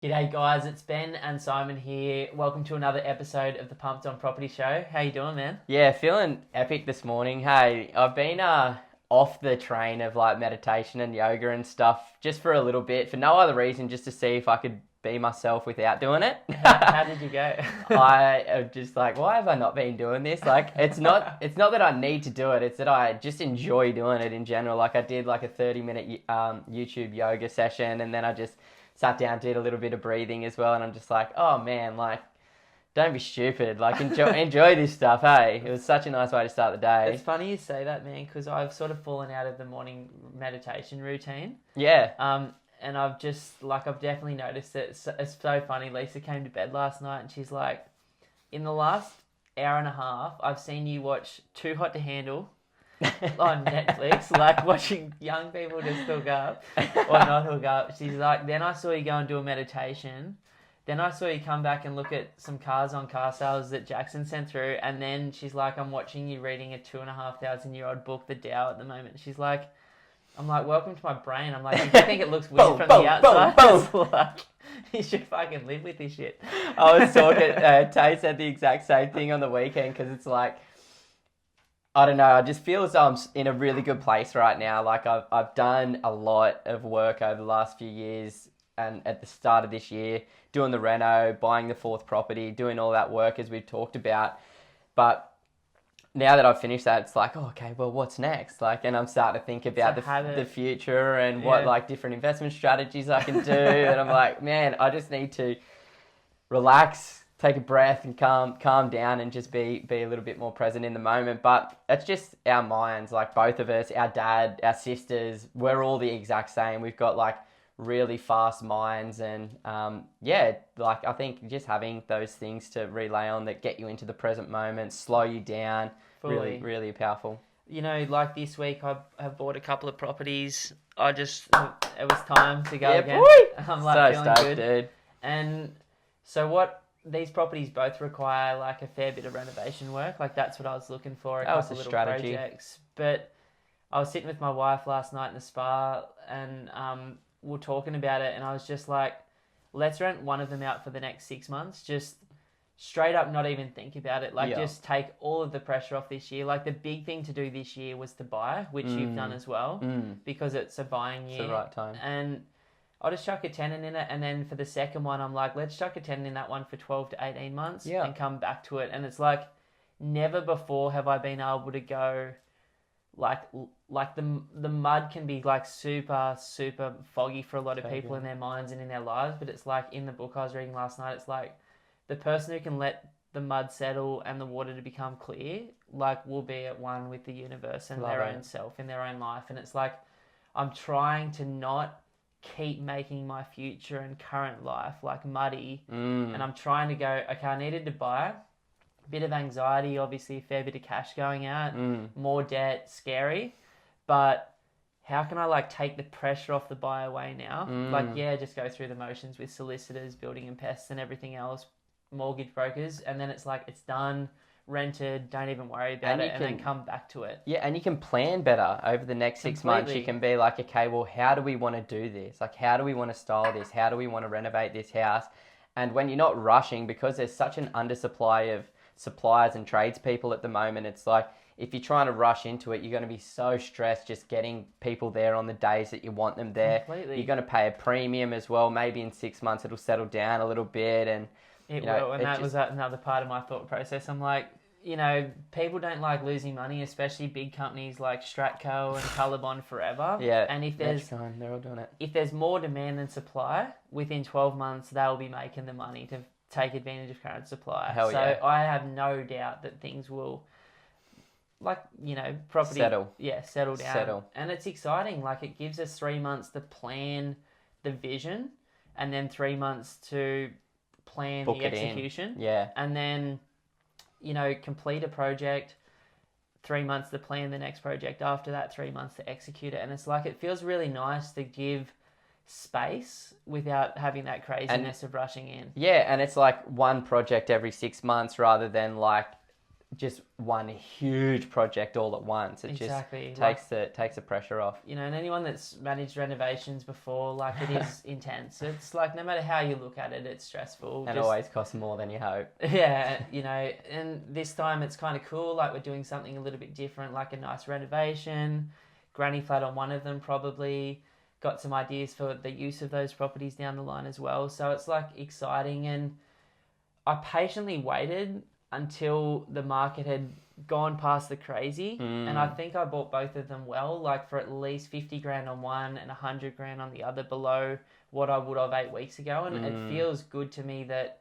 G'day guys, it's Ben and Simon here. Welcome to another episode of the Pumped On Property Show. How you doing, man? Yeah, feeling epic this morning. Hey, I've been off the train of like meditation and yoga and stuff just for a little bit, for no other reason, just to see if I could be myself without doing it. How did you go? I am just like, why have I not been doing this? Like, it's not that I need to do it. It's that I just enjoy doing it in general. Like, I did like a 30-minute YouTube yoga session, and then I just sat down, did a little bit of breathing as well, and I'm just like, oh man, like, don't be stupid. Like, enjoy this stuff, hey? It was such a nice way to start the day. It's funny you say that, man, because I've sort of fallen out of the morning meditation routine. Yeah. And I've definitely noticed that it's so funny. Lisa came to bed last night and she's like, in the last hour and a half, I've seen you watch Too Hot to Handle on Netflix, like watching young people just hook up or not hook up. She's like, then I saw you go and do a meditation. Then I saw you come back and look at some cars on car sales that Jackson sent through. And then she's like, I'm watching you reading a 2,500-year-old book, The Tao, at the moment. She's like, I'm like, welcome to my brain. I'm like, if you think it looks weird from the outside, it's like, you should fucking live with this shit. I was talking, Tay said the exact same thing on the weekend, because it's like, I don't know, I just feel as though I'm in a really good place right now. Like, I've done a lot of work over the last few years, and at the start of this year, doing the reno, buying the fourth property, doing all that work as we've talked about. But now that I've finished that, it's like, oh, okay, well, what's next? Like, and I'm starting to think about the future and what like different investment strategies I can do. And I'm like, man, I just need to relax, take a breath, and calm down, and just be a little bit more present in the moment. But it's just our minds, like both of us, our dad, our sisters, we're all the exact same. We've got like really fast minds, and like I think just having those things to relay on that get you into the present moment, slow you down, Fully. really powerful. You know, like this week I have bought a couple of properties. It was time to go again. Boy! I'm like so feeling stoked, good. dude. And so what these properties both require, like a fair bit of renovation work. Like that's what I was looking for, That was couple the little strategy. projects. But I was sitting with my wife last night in the spa, and we're talking about it, and I was just like, let's rent one of them out for the next 6 months. Just straight up, not even think about it. Like, just take all of the pressure off this year. Like, the big thing to do this year was to buy, which you've done as well, because it's a buying year. It's the right time. And I'll just chuck a tenant in it, and then for the second one, I'm like, let's chuck a tenant in that one for 12 to 18 months and come back to it. And it's like, never before have I been able to go, like the mud can be like super foggy for a lot of people in their minds and in their lives, but it's like, in the book I was reading last night, it's like the person who can let the mud settle and the water to become clear, like, will be at one with the universe and their own self in their own life. And it's like, I'm trying to not keep making my future and current life like muddy, and I'm trying to go, okay, I needed to buy. Bit of anxiety, obviously, a fair bit of cash going out, more debt, scary, but how can I like take the pressure off the buy away now? Like, just go through the motions with solicitors, building and pests and everything else, mortgage brokers, and then it's like, it's done, rented, don't even worry about it, and then come back to it. Yeah, and you can plan better over the next 6 months. You can be like, okay, well, how do we want to do this? Like, how do we want to style this? How do we want to renovate this house? And when you're not rushing, because there's such an undersupply of suppliers and tradespeople at the moment, it's like, if you're trying to rush into it, you're going to be so stressed just getting people there on the days that you want them there. Completely. You're going to pay a premium as well. Maybe in 6 months it'll settle down a little bit, and it will. And that was another part of my thought process. I'm like, you know, people don't like losing money, especially big companies like Stratco and Colorbond Forever. Yeah, and they're all doing it. If there's more demand than supply, within 12 months they'll be making the money to take advantage of current supply. Hell yeah. So I have no doubt that things will, like, you know, property settle down. And it's exciting. Like, it gives us 3 months to plan the vision, and then 3 months to plan the execution. Yeah. And then, you know, complete a project, 3 months to plan the next project after that, 3 months to execute it. And it's like, it feels really nice to give space without having that craziness of rushing in. Yeah, and it's like one project every 6 months rather than like just one huge project all at once. It exactly. just takes the pressure off. You know, and anyone that's managed renovations before, like, it is intense. It's like, no matter how you look at it, it's stressful. And always costs more than you hope. Yeah, you know, and this time it's kind of cool. Like, we're doing something a little bit different, like a nice renovation, granny flat on one of them probably. Got some ideas for the use of those properties down the line as well. So it's like exciting, and I patiently waited until the market had gone past the crazy, and I think I bought both of them well, like for at least 50 grand on one and 100 grand on the other, below what I would have 8 weeks ago. And it feels good to me that,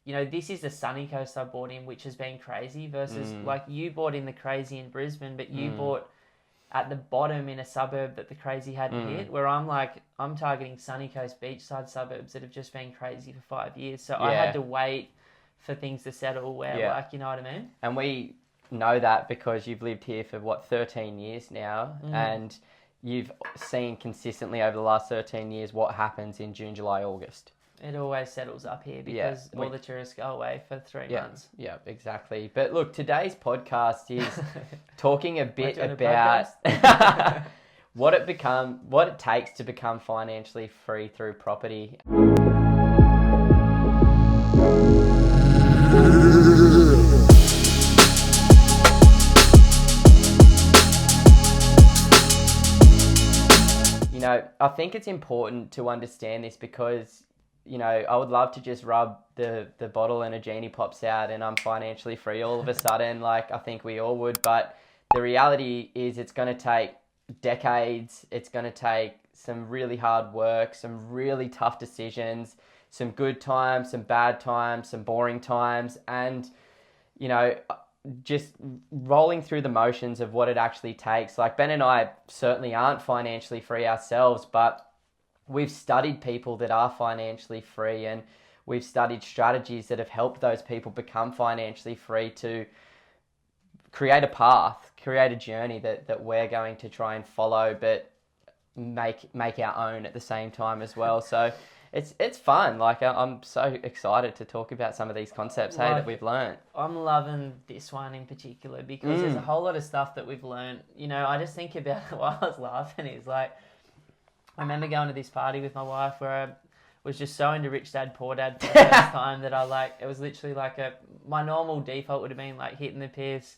you know, this is the sunny coast I bought in, which has been crazy, versus like you bought in the crazy in Brisbane, but you bought at the bottom in a suburb that the crazy hadn't hit, where I'm targeting sunny coast beachside suburbs that have just been crazy for 5 years. So I had to wait for things to settle where, like, you know what I mean? And we know that because you've lived here for, 13 years now, and you've seen consistently over the last 13 years what happens in June, July, August. It always settles up here because all the tourists go away for 3 months. Yeah, exactly. But look, today's podcast is talking a bit about what it takes to become financially free through property. You know, I think it's important to understand this because, you know, I would love to just rub the bottle and a genie pops out and I'm financially free all of a sudden, like I think we all would. But the reality is it's going to take decades. It's going to take some really hard work, some really tough decisions, some good times, some bad times, some boring times, and, you know, just rolling through the motions of what it actually takes. Like Ben and I certainly aren't financially free ourselves, but we've studied people that are financially free, and we've studied strategies that have helped those people become financially free to create a path, create a journey that we're going to try and follow, but make our own at the same time as well. So it's fun. Like, I'm so excited to talk about some of these concepts, that we've learned. I'm loving this one in particular because there's a whole lot of stuff that we've learned. You know, I just think about it while I was laughing is like, I remember going to this party with my wife where I was just so into Rich Dad Poor Dad for the first time that it was literally like my normal default would have been like hitting the piss,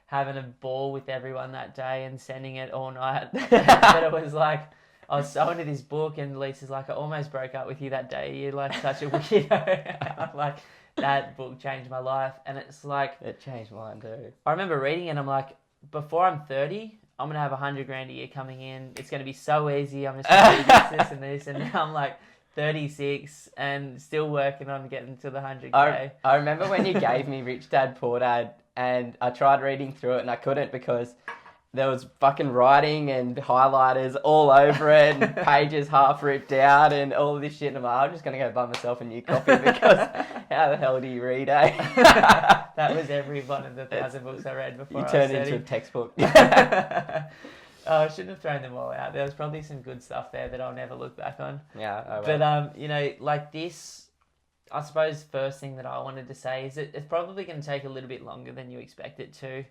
having a ball with everyone that day and sending it all night. But it was like, I was so into this book, and Lisa's like, I almost broke up with you that day. You're like such a weirdo. I'm like, that book changed my life. And it's like, it changed mine too. I remember reading it and I'm like, before I'm 30, I'm going to have 100 grand a year coming in. It's going to be so easy. I'm just going to do this and this. And now I'm like 36 and still working on getting to the 100K. I remember when you gave me Rich Dad Poor Dad, and I tried reading through it and I couldn't because there was fucking writing and highlighters all over it and pages half ripped out and all of this shit. And I'm like, I'm just going to go buy myself a new copy because how the hell do you read, eh? That was every one of the 1,000 books I read before you turned into a textbook. I shouldn't have thrown them all out. There was probably some good stuff there that I'll never look back on. Yeah, I will. But, you know, like this, I suppose first thing that I wanted to say is that it's probably going to take a little bit longer than you expect it to.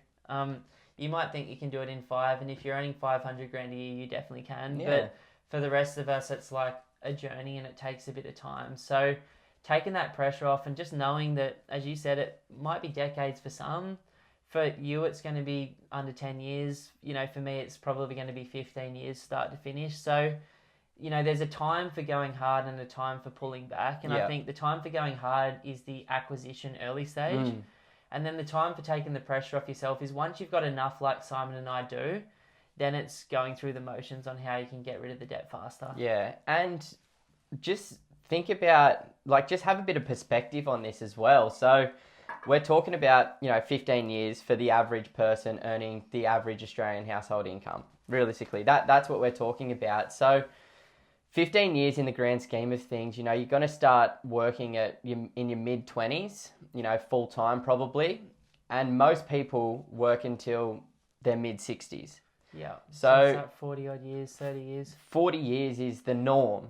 You might think you can do it in 5, and if you're earning 500 grand a year, you definitely can. Yeah. But for the rest of us, it's like a journey and it takes a bit of time. So taking that pressure off and just knowing that, as you said, it might be decades for some. For you, it's going to be under 10 years. You know, for me, it's probably going to be 15 years start to finish. So, you know, there's a time for going hard and a time for pulling back. And I think the time for going hard is the acquisition early stage. And then the time for taking the pressure off yourself is once you've got enough, like Simon and I do, then it's going through the motions on how you can get rid of the debt faster. Yeah, and just think about, like, just have a bit of perspective on this as well. So we're talking about, you know, 15 years for the average person earning the average Australian household income. Realistically, that's what we're talking about. So 15 years in the grand scheme of things, you know, you're going to start working in your mid-20s, you know, full-time probably. And most people work until their mid-60s. Yeah. So it's like 40-odd years, 30 years. 40 years is the norm.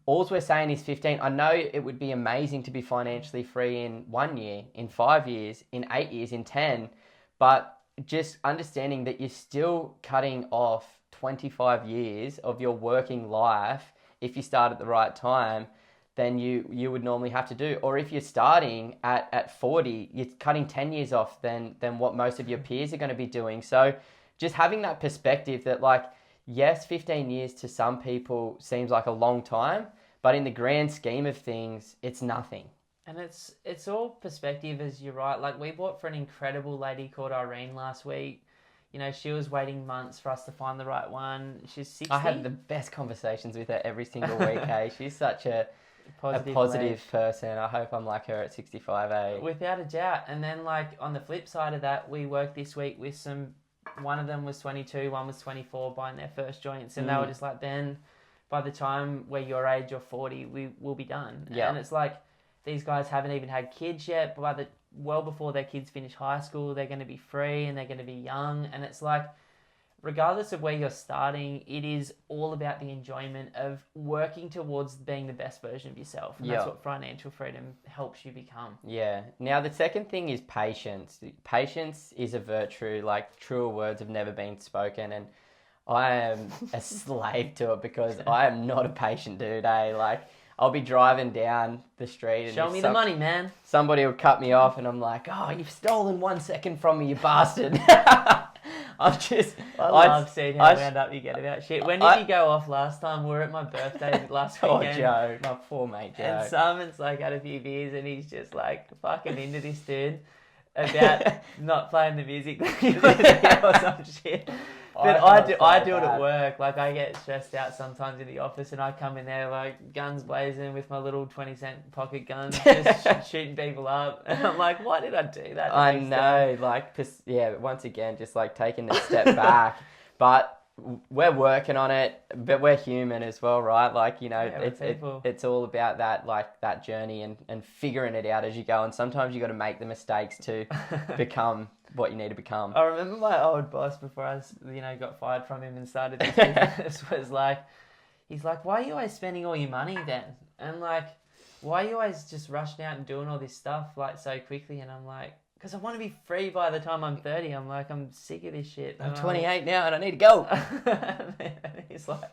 all we're saying is 15. I know it would be amazing to be financially free in 1 year, in 5 years, in 8 years, in 10, but just understanding that you're still cutting off 25 years of your working life if you start at the right time than you would normally have to do. Or if you're starting at 40, you're cutting 10 years off than what most of your peers are going to be doing. So just having that perspective that, like, yes, 15 years to some people seems like a long time, but in the grand scheme of things, it's nothing. And it's all perspective, as you're right. Like, we bought for an incredible lady called Irene last week. You know, she was waiting months for us to find the right one. She's 60. I have the best conversations with her every single week, hey. She's such a positive person. I hope I'm like her at 65, eh? Without a doubt. And then, like, on the flip side of that, we worked this week with one of them was 22, one was 24, buying their first joints. And they were just like, Ben, by the time we're your age or 40, we will be done. Yeah. And it's like, these guys haven't even had kids yet, but well before their kids finish high school, they're going to be free and they're going to be young. And it's like, regardless of where you're starting, it is all about the enjoyment of working towards being the best version of yourself. And that's what financial freedom helps you become. Yeah. Now, the second thing is patience. Patience is a virtue, like, truer words have never been spoken. And I am a slave to it because I am not a patient dude, eh? Like, I'll be driving down the street and show me the money, man. Somebody will cut me off and I'm like, oh, you've stolen 1 second from me, you bastard. I love seeing how wound up you get about shit. When did you go off last time? We were at my birthday last weekend. Oh, Joe, my poor mate Joe. And Simon's like had a few beers and he's just like fucking into this dude about not playing the music or some shit. But I do it at work. Like, I get stressed out sometimes in the office and I come in there like guns blazing with my little 20-cent pocket guns, just shooting people up. And I'm like, why did I do that? I know, like, yeah, once again, just like taking a step back. But we're working on it, but we're human as well, right? Like, you know, it's all about that, like, that journey and figuring it out as you go. And sometimes you got to make the mistakes to become what you need to become. I remember my old boss before I, got fired from him and started this business was like, he's like, why are you always spending all your money then? And like, why are you always just rushing out and doing all this stuff like so quickly? And I'm like, because I want to be free by the time I'm 30. I'm like, I'm sick of this shit. I'm 28 now and I need to go. And he's like,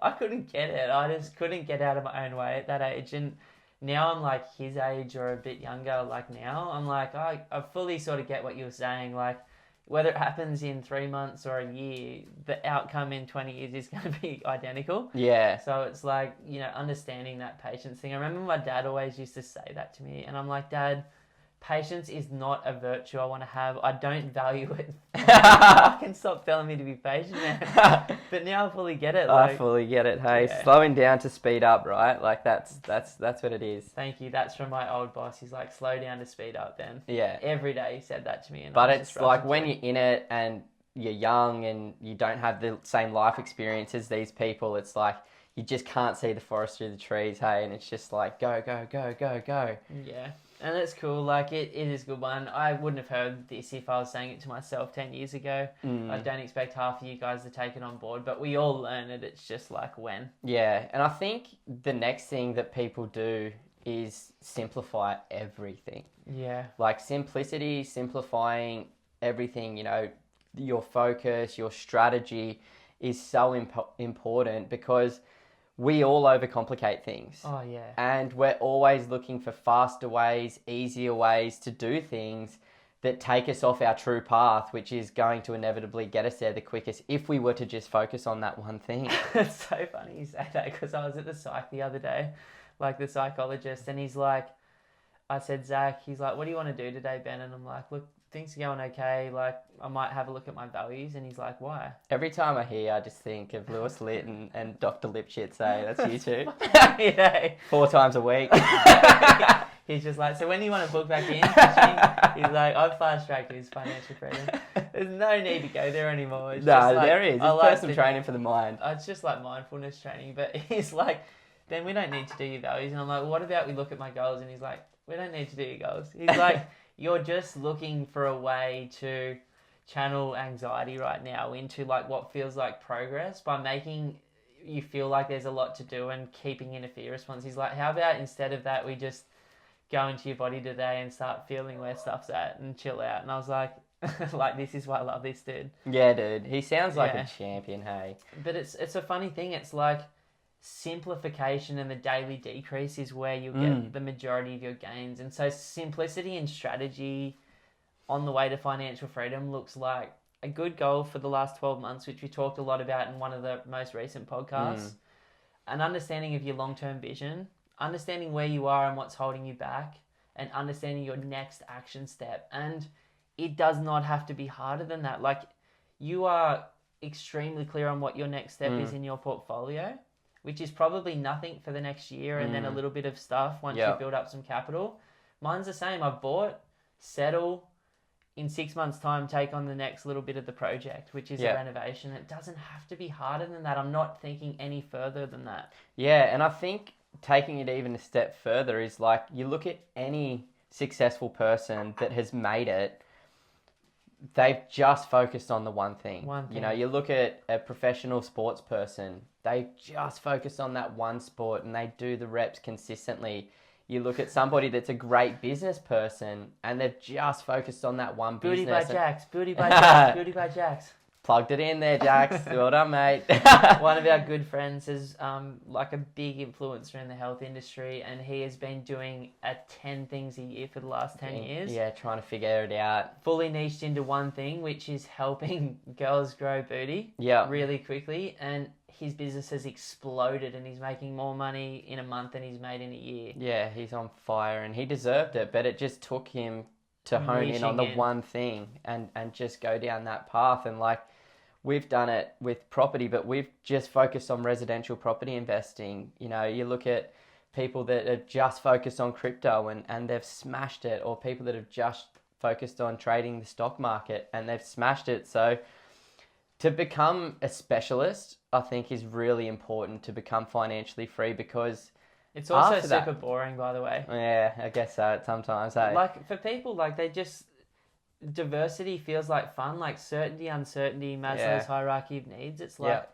I couldn't get it. I just couldn't get out of my own way at that age. And now I'm like his age or a bit younger. Like now I'm like, I fully sort of get what you were saying. Like whether it happens in 3 months or a year, the outcome in 20 years is going to be identical. Yeah. So it's like, understanding that patience thing. I remember my dad always used to say that to me. And I'm like, Dad, patience is not a virtue I want to have. I don't value it. I can stop telling me to be patient, man. But now I fully get it. I fully get it. Hey, slowing down to speed up, right? Like that's what it is. Thank you. That's from my old boss. He's like, slow down to speed up, Ben. Yeah. Every day he said that to me. But it's like when you're in it and you're young and you don't have the same life experience as these people, it's like you just can't see the forest through the trees, hey? And it's just like, go, go, go, go, go. Yeah. And it's cool. Like, it is a good one. I wouldn't have heard this if I was saying it to myself 10 years ago. I don't expect half of you guys to take it on board, but we all learn it. It's just like when. Yeah. And I think the next thing that people do is simplify everything. Yeah. Like simplicity, simplifying everything, your focus, your strategy is so important because we all overcomplicate things. Oh, yeah. And we're always looking for faster ways, easier ways to do things that take us off our true path, which is going to inevitably get us there the quickest if we were to just focus on that one thing. It's so funny you say that because I was at the psych the other day, like the psychologist, and he's like, I said, Zach, he's like, what do you want to do today, Ben? And I'm like, look, things are going okay. Like, I might have a look at my values. And he's like, why? Every time I hear, I just think of Lewis Litt and Dr. Lipshit say, that's you too. Yeah. 4 times a week. He's just like, so when do you want to book back in? He's like, I've fast-tracked his financial freedom. There's no need to go there anymore. It's just like, there is. It's personal training for the mind. It's just like mindfulness training. But he's like, then we don't need to do your values. And I'm like, what about we look at my goals? And he's like, we don't need to do your goals. He's like, you're just looking for a way to channel anxiety right now into like what feels like progress by making you feel like there's a lot to do and keeping in a fear response. He's like, how about instead of that, we just go into your body today and start feeling where stuff's at and chill out. And I was like, like, this is why I love this dude. Yeah, dude. He sounds like a champion, hey. But it's a funny thing. It's like simplification and the daily decrease is where you'll get the majority of your gains. And so simplicity and strategy on the way to financial freedom looks like a good goal for the last 12 months, which we talked a lot about in one of the most recent podcasts. An understanding of your long-term vision, understanding where you are and what's holding you back, and understanding your next action step. And it does not have to be harder than that. Like, you are extremely clear on what your next step is in your portfolio, which is probably nothing for the next year and then a little bit of stuff once you build up some capital. Mine's the same. I've bought, settle, in 6 months' time, take on the next little bit of the project, which is a renovation. It doesn't have to be harder than that. I'm not thinking any further than that. Yeah, and I think taking it even a step further is like, you look at any successful person that has made it, they've just focused on the one thing. You know, you look at a professional sports person, they just focus on that one sport and they do the reps consistently. You look at somebody that's a great business person and they've just focused on that one business. Booty by Jax, booty by Jax, booty by Jax. Plugged it in there, Jax. Well done, mate. One of our good friends is like a big influencer in the health industry, and he has been doing 10 things a year for the last 10 years. Yeah, trying to figure it out. Fully niched into one thing, which is helping girls grow booty really quickly. And his business has exploded and he's making more money in a month than he's made in a year. Yeah, he's on fire and he deserved it, but it just took him to hone in on the one thing and just go down that path. And like, we've done it with property, but we've just focused on residential property investing. You know, you look at people that are just focused on crypto and they've smashed it, or people that have just focused on trading the stock market and they've smashed it. So to become a specialist, I think, is really important to become financially free, because it's also super boring, by the way. Yeah, I guess so sometimes. Hey? Like, for people, like, they just... diversity feels like fun, like certainty, uncertainty, Maslow's hierarchy of needs. It's like,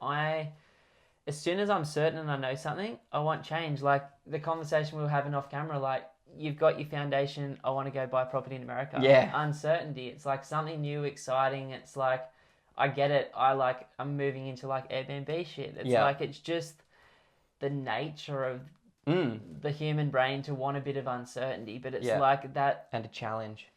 as soon as I'm certain and I know something, I want change. Like the conversation we were having off camera, like, you've got your foundation, I want to go buy property in America. Yeah. Uncertainty. It's like something new, exciting. It's like, I get it. I'm moving into like Airbnb shit. It's like, it's just the nature of the human brain to want a bit of uncertainty, but it's like that. And a challenge.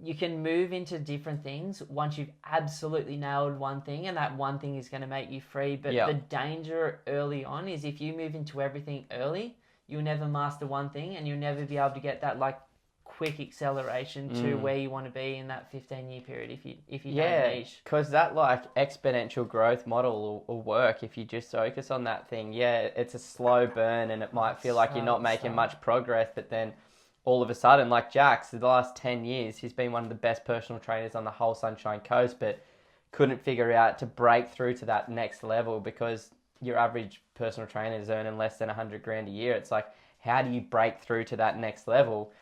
You can move into different things once you've absolutely nailed one thing, and that one thing is going to make you free. But the danger early on is if you move into everything early, you'll never master one thing and you'll never be able to get that like quick acceleration to where you want to be in that 15-year period if you don't niche. Because that like exponential growth model will work if you just focus on that thing. Yeah, it's a slow burn and it might feel like you're not making much progress, but then all of a sudden, like Jax, the last 10 years, he's been one of the best personal trainers on the whole Sunshine Coast, but couldn't figure out to break through to that next level because your average personal trainer is earning less than $100,000 a year. It's like, how do you break through to that next level?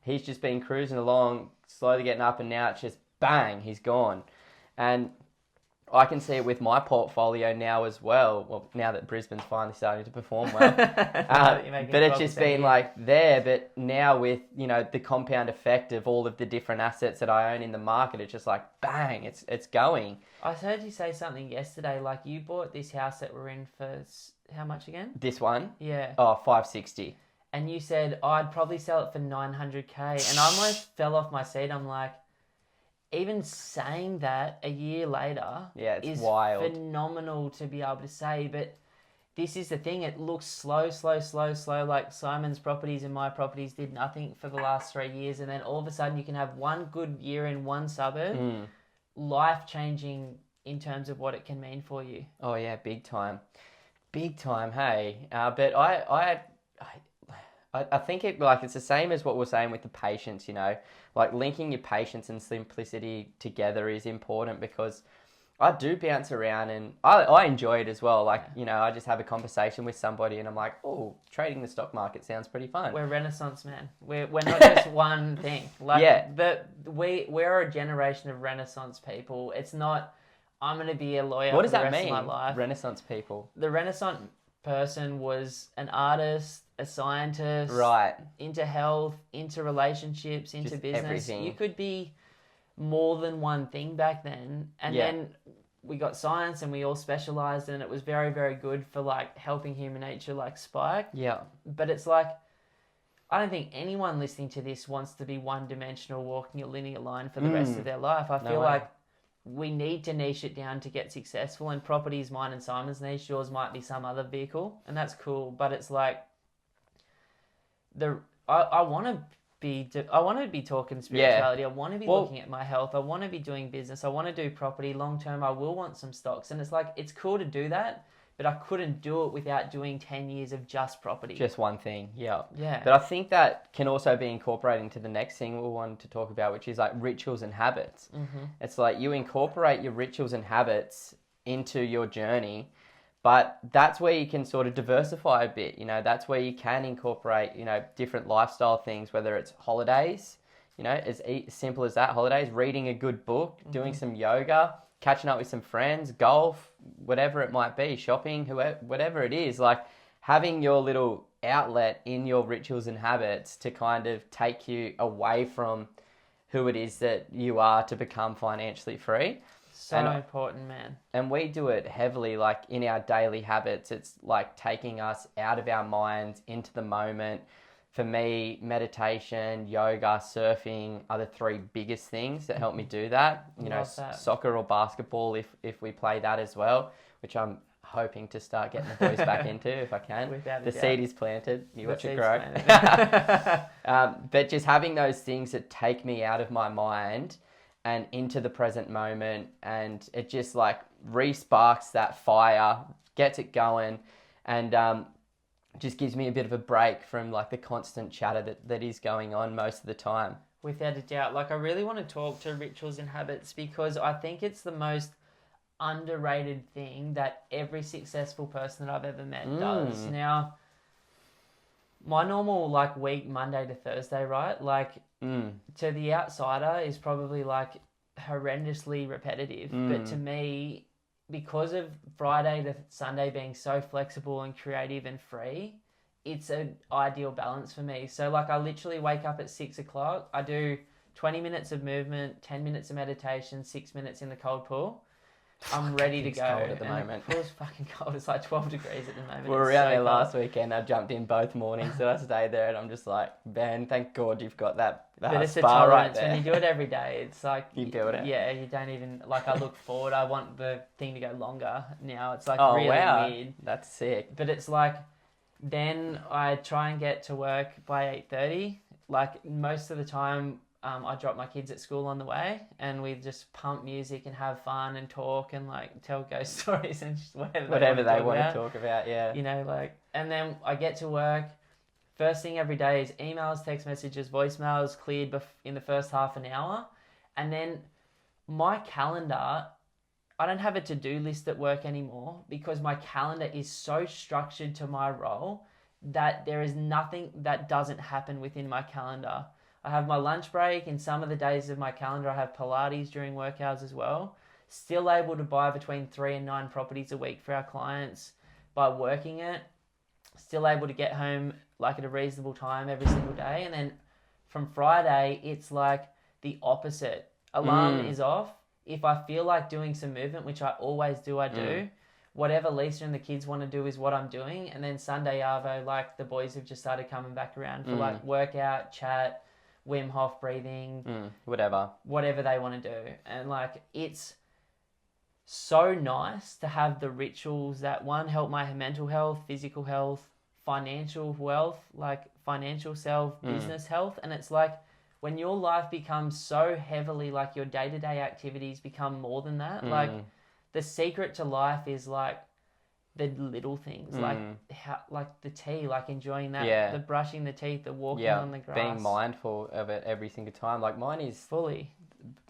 He's just been cruising along, slowly getting up, and now it's just bang, he's gone. And I can see it with my portfolio now as well now that Brisbane's finally starting to perform well. But it's just been like there, but now with, you know, the compound effect of all of the different assets that I own in the market, it's just like, bang, it's going. I heard you say something yesterday, like you bought this house that we're in for how much again? This one? Yeah. Oh, $560. And you said, I'd probably sell it for $900K. And I almost fell off my seat. I'm like, even saying that a year later is wild. Phenomenal to be able to say. But this is the thing. It looks slow. Like Simon's properties and my properties did nothing for the last 3 years. And then all of a sudden you can have one good year in one suburb. Life-changing in terms of what it can mean for you. Oh, yeah, big time. Big time, hey. But I think it's the same as what we're saying with the patience, you know, like linking your patience and simplicity together is important, because I do bounce around and I enjoy it as well. Like, you know, I just have a conversation with somebody and I'm like, oh, trading the stock market sounds pretty fun. We're Renaissance, man. We're not just one thing. Like, we're a generation of Renaissance people. It's not, I'm going to be a lawyer What for does the that rest mean? of my life. Renaissance people. The Renaissance person was an artist, a scientist, Right. into health, into relationships, into Just business. everything. You could be more than one thing back then. And then we got science and we all specialized, and it was very, very good for like helping human nature like spike. Yeah. But it's like, I don't think anyone listening to this wants to be one-dimensional, walking a linear line for the rest of their life. I feel like we need to niche it down to get successful, and property is mine and Simon's niche. Yours might be some other vehicle, and that's cool. But it's like I want to be talking spirituality. I want to be looking at my health. I want to be doing business. I want to do property long term. I will want some stocks, and it's like it's cool to do that. But I couldn't do it without doing 10 years of just property. Just one thing, yeah. Yeah. But I think that can also be incorporated into the next thing we wanted to talk about, which is like rituals and habits. Mm-hmm. It's like you incorporate your rituals and habits into your journey, but that's where you can sort of diversify a bit. You know, that's where you can incorporate, you know, different lifestyle things, whether it's holidays, you know, as simple as that, holidays, reading a good book, doing some yoga, catching up with some friends, golf, whatever it might be, shopping, whatever it is, like having your little outlet in your rituals and habits to kind of take you away from who it is that you are to become financially free. So important, man. And we do it heavily, like in our daily habits. It's like taking us out of our minds into the moment. For me, meditation, yoga, surfing are the three biggest things that help me do that. You know, soccer or basketball if we play that as well, which I'm hoping to start getting the boys back into if I can. The seed is planted. You watch it grow. But just having those things that take me out of my mind and into the present moment, and it just like re-sparks that fire, gets it going, and just gives me a bit of a break from like the constant chatter that is going on most of the time. Without a doubt. Like I really want to talk to rituals and habits because I think it's the most underrated thing that every successful person that I've ever met does. Now, my normal like week, Monday to Thursday, right? Like to the outsider is probably like horrendously repetitive. But to me, because of Friday to Sunday being so flexible and creative and free, it's an ideal balance for me. So like I literally wake up at 6 o'clock. I do 20 minutes of movement, 10 minutes of meditation, 6 minutes in the cold pool. I'm ready to go. It's cold at the moment. It feels fucking cold. It's like 12 degrees at the moment. We were around there last weekend. I jumped in both mornings and I stayed there, and I'm just like, Ben, thank God you've got that but it's spa a tolerance right there. when you do it every day. It's like you build it. Yeah, you don't even like. I look forward. I want the thing to go longer now. It's like really weird. That's sick. But it's like then I try and get to work by 8:30. Like most of the time, I drop my kids at school on the way, and we just pump music and have fun and talk and like tell ghost stories and just whatever they want to talk about. Yeah, you know, like, and then I get to work. First thing every day is emails, text messages, voicemails cleared in the first half an hour, and then my calendar. I don't have a to-do list at work anymore because my calendar is so structured to my role that there is nothing that doesn't happen within my calendar. I have my lunch break, and some of the days of my calendar I have Pilates during work hours as well. Still able to buy between 3 and 9 properties a week for our clients by working it. Still able to get home like at a reasonable time every single day. And then from Friday, it's like the opposite. Alarm is off. If I feel like doing some movement, which I always do, I do. Whatever Lisa and the kids want to do is what I'm doing. And then Sunday Arvo, like the boys have just started coming back around for like workout, chat, Wim Hof breathing, whatever they want to do. And like it's so nice to have the rituals that one help my mental health, physical health, financial wealth, like financial self, business health. And it's like when your life becomes so heavily like your day-to-day activities become more than that, like the secret to life is like the little things, like how, like the tea, like enjoying that, the brushing the teeth, the walking on the grass. Being mindful of it every single time. Like mine is fully.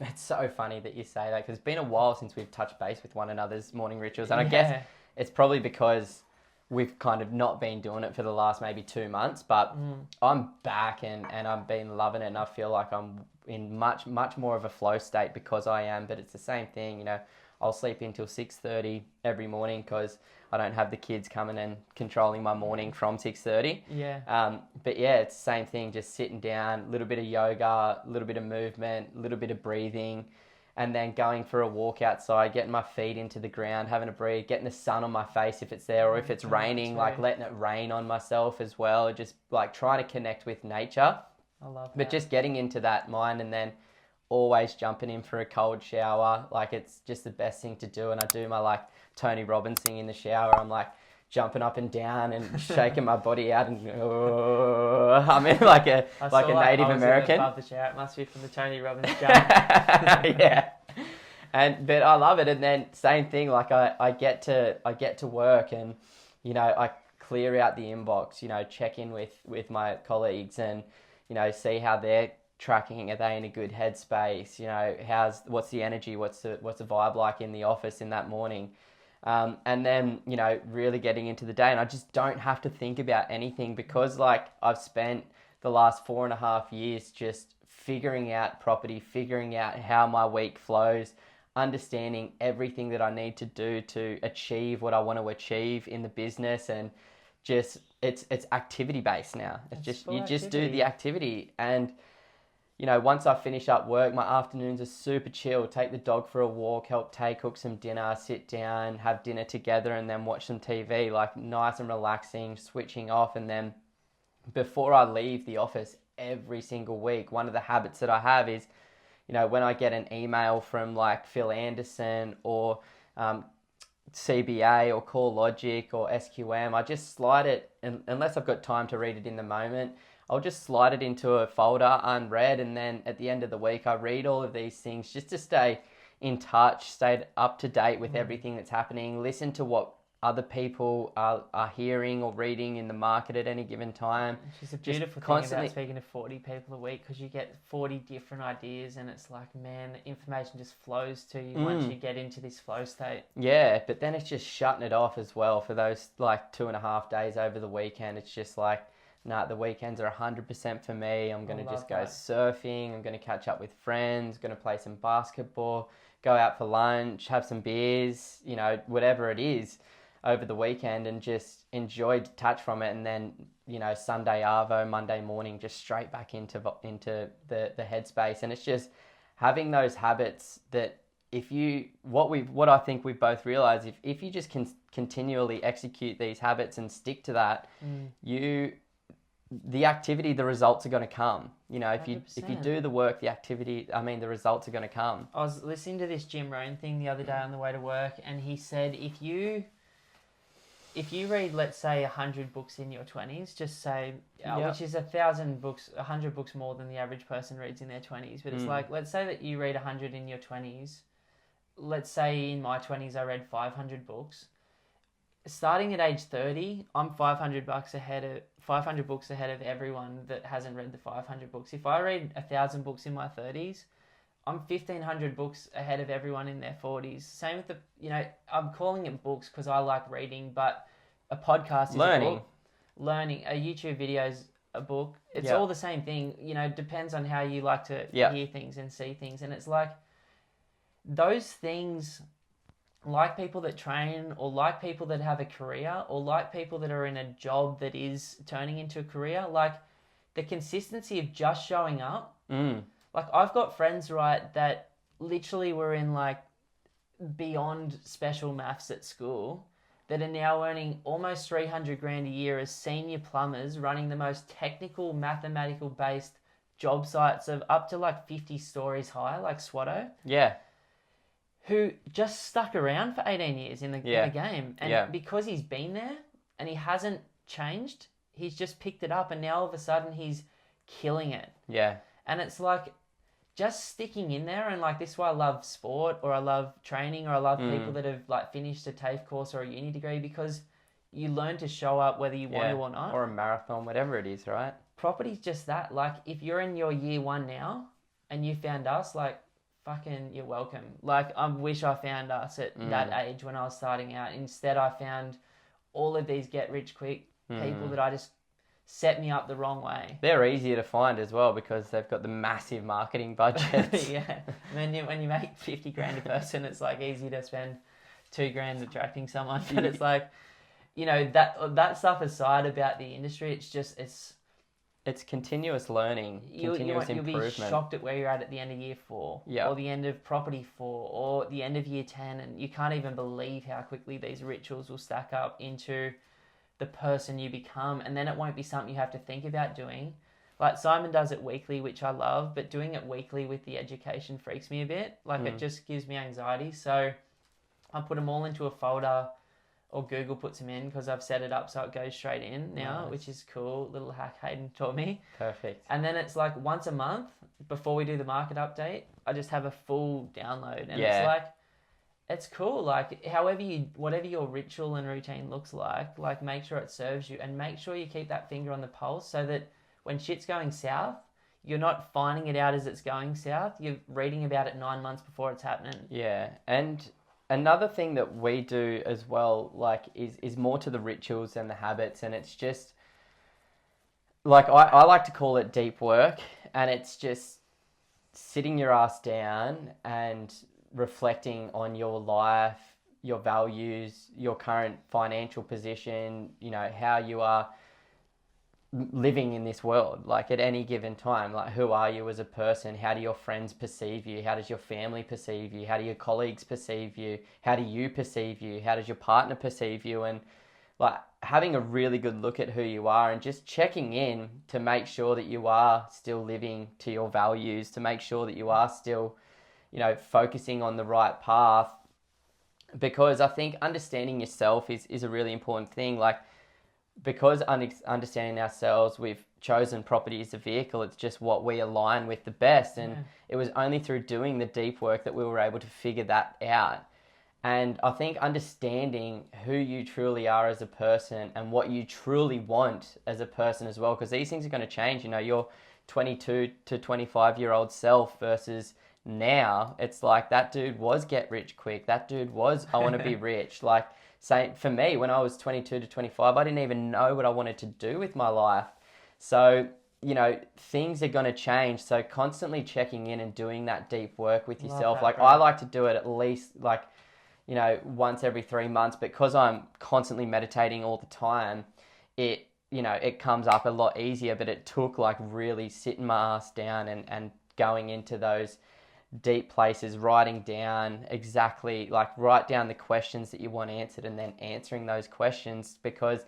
It's so funny that you say that because it's been a while since we've touched base with one another's morning rituals. And I guess it's probably because we've kind of not been doing it for the last maybe 2 months, but I'm back and I've been loving it, and I feel like I'm in much more of a flow state because I am, but it's the same thing, you know. I'll sleep until 6:30 every morning because I don't have the kids coming and controlling my morning from 6:30. Yeah. But yeah, it's the same thing, just sitting down, a little bit of yoga, a little bit of movement, a little bit of breathing, and then going for a walk outside, getting my feet into the ground, having a breathe, getting the sun on my face if it's there, or if it's raining, like letting it rain on myself as well, just like trying to connect with nature. I love that. But just getting into that mind, and then always jumping in for a cold shower. Like, it's just the best thing to do. And I do my like Tony Robbins thing in the shower. I'm like jumping up and down and shaking my body out, and I'm in like a Native American. Above the shower. It must be from the Tony Robbins jump. Yeah. But I love it. And then same thing, like I get to work, and you know, I clear out the inbox, you know, check in with my colleagues, and you know, see how they're tracking. Are they in a good headspace? You know, what's the energy? What's the vibe like in the office in that morning? And then, you know, really getting into the day, and I just don't have to think about anything, because like I've spent the last 4.5 years just figuring out property, figuring out how my week flows, understanding everything that I need to do to achieve what I want to achieve in the business. And just it's activity based now. It's just you just do the activity. And you know, once I finish up work, my afternoons are super chill. Take the dog for a walk, help Tay cook some dinner, sit down, have dinner together, and then watch some TV. Like, nice and relaxing, switching off. And then before I leave the office every single week, one of the habits that I have is, you know, when I get an email from like Phil Anderson or CBA or CoreLogic or SQM, I just slide it, and unless I've got time to read it in the moment, I'll just slide it into a folder unread, and then at the end of the week I read all of these things just to stay in touch, stay up to date with everything that's happening, listen to what other people are hearing or reading in the market at any given time. Which is a beautiful thing about speaking to 40 people a week, because you get 40 different ideas, and it's like, man, the information just flows to you once you get into this flow state. Yeah, but then it's just shutting it off as well for those like 2.5 days over the weekend. It's just like, nah, the weekends are 100% for me. I'm going to just go surfing. I'm going to catch up with friends, going to play some basketball, go out for lunch, have some beers, you know, whatever it is over the weekend, and just enjoy, detach from it. And then, you know, Sunday arvo, Monday morning, just straight back into the headspace. And it's just having those habits that what I think we've both realized, if you just continually execute these habits and stick to that, the activity, the results are going to come. You know, if you do the work, the results are going to come. I was listening to this Jim Rohn thing the other day on the way to work, and he said if you read, let's say, 100 books in your 20s, just say, which is 1,000 books, 100 books more than the average person reads in their 20s. But it's like, let's say that you read 100 in your 20s. Let's say in my 20s I read 500 books. Starting at age 30, I'm 500 books ahead of everyone that hasn't read the 500 books. If I read 1,000 books in my 30s, I'm 1,500 books ahead of everyone in their 40s. Same with I'm calling it books because I like reading, but a podcast is a book. Learning. A YouTube video is a book. It's all the same thing. You know, depends on how you like to hear things and see things. And it's like those things, like people that train, or like people that have a career, or like people that are in a job that is turning into a career, like the consistency of just showing up. Like, I've got friends, right, that literally were in like beyond special maths at school that are now earning almost 300 grand a year as senior plumbers, running the most technical, mathematical based job sites of up to like 50 stories high, like Swatto. Yeah. Who just stuck around for 18 years in the game. And because he's been there and he hasn't changed, he's just picked it up, and now all of a sudden he's killing it. Yeah. And it's like, just sticking in there, and like, this is why I love sport, or I love training, or I love people that have like finished a TAFE course or a uni degree, because you learn to show up whether you want to or not. Or a marathon, whatever it is, right? Property's just that. Like, if you're in your year one now and you found us, like, fucking, you're welcome. Like, I wish I found us at that age when I was starting out. Instead, I found all of these get-rich-quick people that I just set me up the wrong way. They're easier to find as well because they've got the massive marketing budgets. Yeah. When you make 50 grand a person, it's like easy to spend 2 grand attracting someone. But it's like, that stuff aside about the industry, it's continuous learning, continuous improvement. You'll be shocked at where you're at the end of year 4, or the end of property 4, or the end of year 10, and you can't even believe how quickly these rituals will stack up into the person you become, and then it won't be something you have to think about doing. Like Simon does it weekly, which I love, but doing it weekly with the education freaks me a bit. Like it just gives me anxiety. So I put them all into a folder, or Google puts them in because I've set it up so it goes straight in now, which is cool. Little hack Hayden taught me. Perfect. And then it's like once a month before we do the market update, I just have a full download, and it's like, it's cool. Like whatever your ritual and routine looks like make sure it serves you, and make sure you keep that finger on the pulse so that when shit's going south, you're not finding it out as it's going south. You're reading about it 9 months before it's happening. Yeah. And another thing that we do as well, like, is more to the rituals and the habits, and it's just like I like to call it deep work, and it's just sitting your ass down and reflecting on your life, your values, your current financial position, how you are living in this world, like at any given time. Like, who are you as a person? How do your friends perceive you? How does your family perceive you? How do your colleagues perceive you? How do you perceive you? How does your partner perceive you? And like having a really good look at who you are and just checking in to make sure that you are still living to your values, to make sure that you are still focusing on the right path. Because I think understanding yourself is a really important thing. Like, because understanding ourselves, we've chosen property as a vehicle. It's just what we align with the best. And it was only through doing the deep work that we were able to figure that out. And I think understanding who you truly are as a person and what you truly want as a person as well, because these things are going to change. Your 22 to 25-year-old self versus now, it's like that dude was get rich quick. That dude was, I want to be rich. Like, say, for me, when I was 22 to 25, I didn't even know what I wanted to do with my life. So, things are going to change. So constantly checking in and doing that deep work with yourself. Like, I like to do it at least once every 3 months, because I'm constantly meditating all the time. It comes up a lot easier, but it took like really sitting my ass down and going into those deep places, writing down write down the questions that you want answered and then answering those questions, because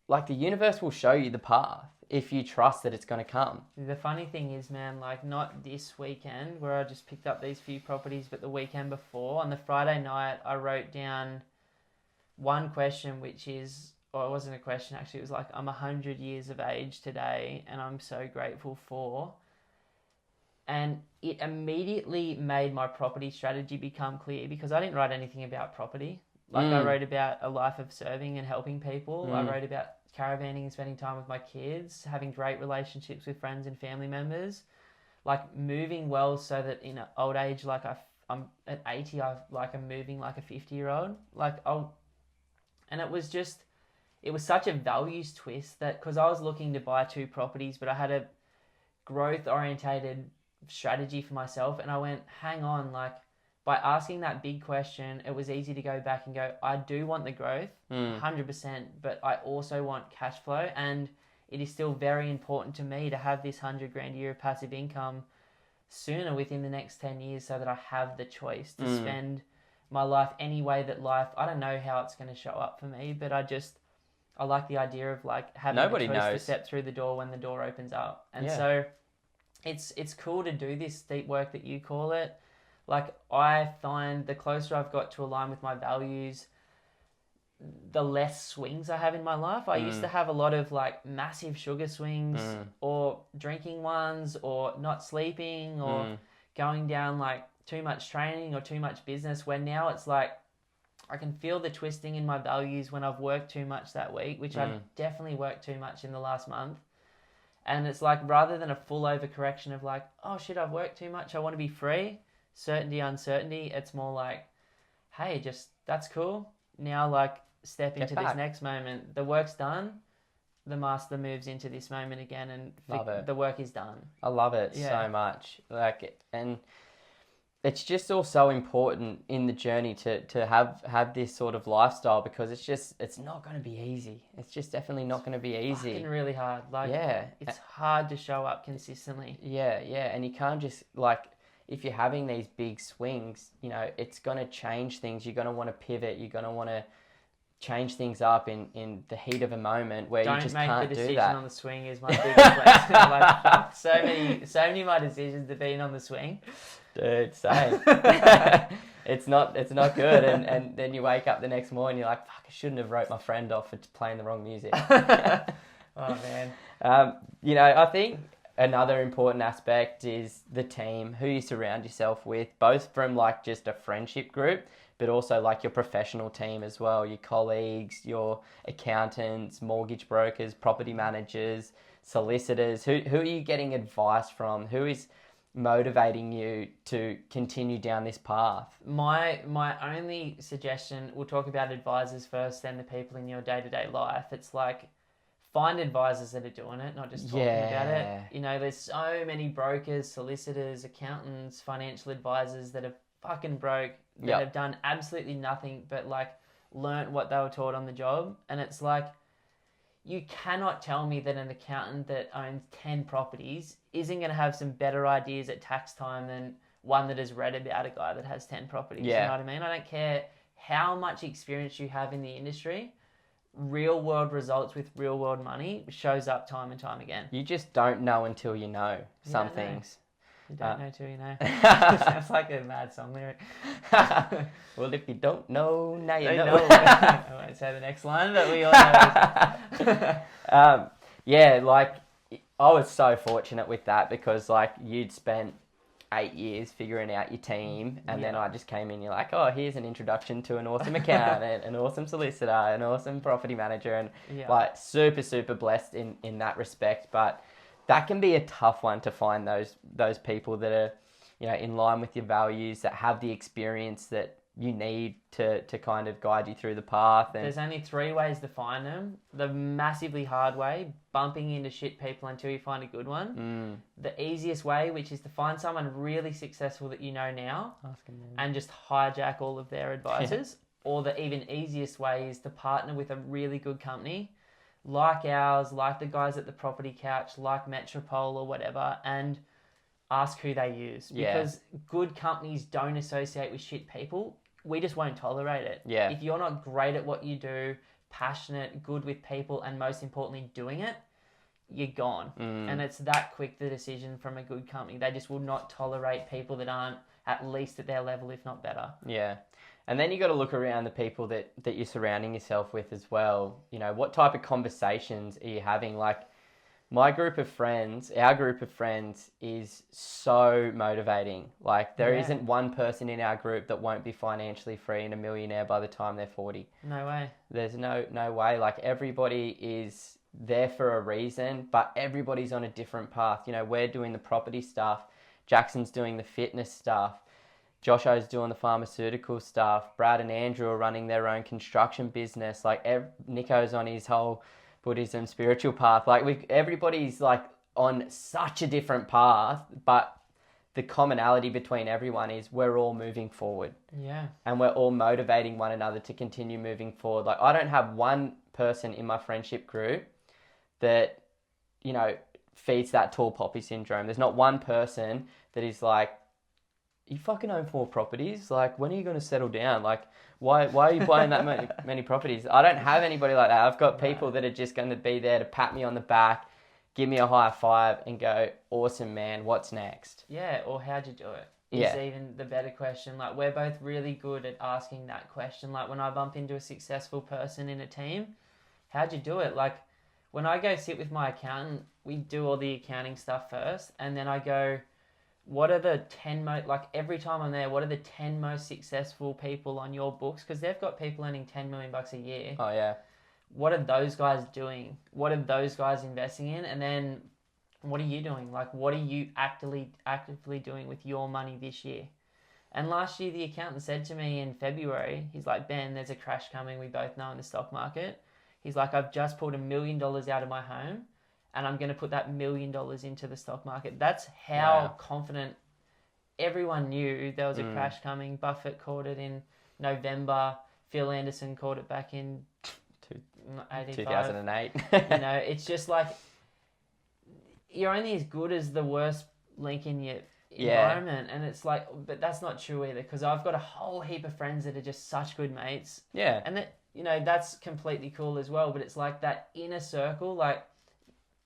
like the universe will show you the path if you trust that it's going to come. The funny thing is, man, like not this weekend where I just picked up these few properties, but the weekend before, on the Friday night, I wrote down one question, which is, or it wasn't a question actually, it was like, I'm 100 years of age today and I'm so grateful for. And it immediately made my property strategy become clear, because I didn't write anything about property. Like I wrote about a life of serving and helping people. I wrote about caravanning and spending time with my kids, having great relationships with friends and family members, like moving well so that in old age, like I'm at 80, I'm moving like a 50-year-old. And it was such a values twist that, because I was looking to buy 2 properties, but I had a growth-orientated strategy for myself, and I went, hang on, like by asking that big question, it was easy to go back and go, I do want the growth 100%, but I also want cash flow, and it is still very important to me to have this 100 grand a year of passive income sooner, within the next 10 years, so that I have the choice to spend my life any way that I don't know how it's going to show up for me, but I like the idea of like having the choice to step through the door when the door opens up. And so it's cool to do this deep work that you call it. Like, I find the closer I've got to align with my values, the less swings I have in my life. I used to have a lot of like massive sugar swings, or drinking ones, or not sleeping, or going down like too much training or too much business, where now it's like I can feel the twisting in my values when I've worked too much that week, which I've definitely worked too much in the last month. And it's like, rather than a full overcorrection of like, oh shit, I've worked too much, I want to be free, certainty, uncertainty, it's more like, hey, just, that's cool. Now, like, step into this next moment. The work's done. the master moves into this moment again, and Love it. the work is done. I love it so much. And it's just all so important in the journey to have this sort of lifestyle, because it's not going to be easy. It's just definitely not going to be easy. It's really hard. It's hard to show up consistently. Yeah. And you can't just, if you're having these big swings, it's going to change things. You're going to want to pivot. You're going to want to change things up in the heat of a moment where you just can't do that. Don't make the decision on the swing is my biggest lesson. So many of my decisions have been on the swing. Dude, same. It's not good, and then you wake up the next morning, you're like, fuck, I shouldn't have wrote my friend off for playing the wrong music. Oh man. I think another important aspect is the team, who you surround yourself with, both from just a friendship group, but also your professional team as well, your colleagues, your accountants, mortgage brokers, property managers, solicitors. Who are you getting advice from? Who is motivating you to continue down this path? My only suggestion, we'll talk about advisors first, then the people in your day-to-day life. It's find advisors that are doing it, not just talking about it. There's so many brokers, solicitors, accountants, financial advisors that are fucking broke, that have done absolutely nothing but learnt what they were taught on the job. And it's you cannot tell me that an accountant that owns 10 properties isn't going to have some better ideas at tax time than one that has read about a guy that has 10 properties. You know what I mean? I don't care how much experience you have in the industry. Real world results with real world money shows up time and time again. You just don't know until you know some things. You don't know till you know. Sounds like a mad song lyric. Well, if you don't know, now you know. I won't say the next line, but we all know. I was so fortunate with that, because you'd spent 8 years figuring out your team, and then I just came in, you're like, oh, here's an introduction to an awesome accountant, an awesome solicitor, an awesome property manager, and super, super blessed in that respect. But that can be a tough one to find those people that are, in line with your values, that have the experience that you need to kind of guide you through the path. And there's only 3 ways to find them. The massively hard way, bumping into shit people until you find a good one. The easiest way, which is to find someone really successful that you know now, and just hijack all of their advisors. Or the even easiest way is to partner with a really good company, like ours, like the guys at the Property Couch, like Metropole or whatever, and ask who they use. Because good companies don't associate with shit people. We just won't tolerate it. If you're not great at what you do, passionate, good with people, and most importantly doing it, you're gone. And it's that quick, the decision from a good company. They just will not tolerate people that aren't at least at their level, if not better. And then you got to look around the people that you're surrounding yourself with as well. What type of conversations are you having? My group of friends, our group of friends, is so motivating. There isn't one person in our group that won't be financially free and a millionaire by the time they're 40. No way. There's no way. Everybody is there for a reason, but everybody's on a different path. We're doing the property stuff. Jackson's doing the fitness stuff. Josho's doing the pharmaceutical stuff. Brad and Andrew are running their own construction business. Nico's on his whole Buddhism spiritual path. Everybody's on such a different path, but the commonality between everyone is we're all moving forward. And we're all motivating one another to continue moving forward. I don't have one person in my friendship group that, feeds that tall poppy syndrome. There's not one person that is you fucking own 4 properties. When are you going to settle down? Why are you buying that many properties? I don't have anybody like that. I've got people that are just going to be there to pat me on the back, give me a high five, and go, awesome, man, what's next? Or how'd you do it? Is even the better question. We're both really good at asking that question. When I bump into a successful person in a team, how'd you do it? When I go sit with my accountant, we do all the accounting stuff first, and then I go, what are the 10 most, every time I'm there, what are the 10 most successful people on your books? Because they've got people earning $10 million a year. Oh, yeah. What are those guys doing? What are those guys investing in? And then what are you doing? What are you actively doing with your money this year? And last year, the accountant said to me in February, he's like, Ben, there's a crash coming. We both know in the stock market. He's like, I've just pulled $1 million out of my home and I'm going to put that $1 million into the stock market. That's how confident everyone knew there was a crash coming. Buffett called it in November. Phil Anderson called it back in 2008. It's just like you're only as good as the worst link in your environment. And it's like, but that's not true either, because I've got a whole heap of friends that are just such good mates. Yeah. And that, that's completely cool as well. But it's like that inner circle, like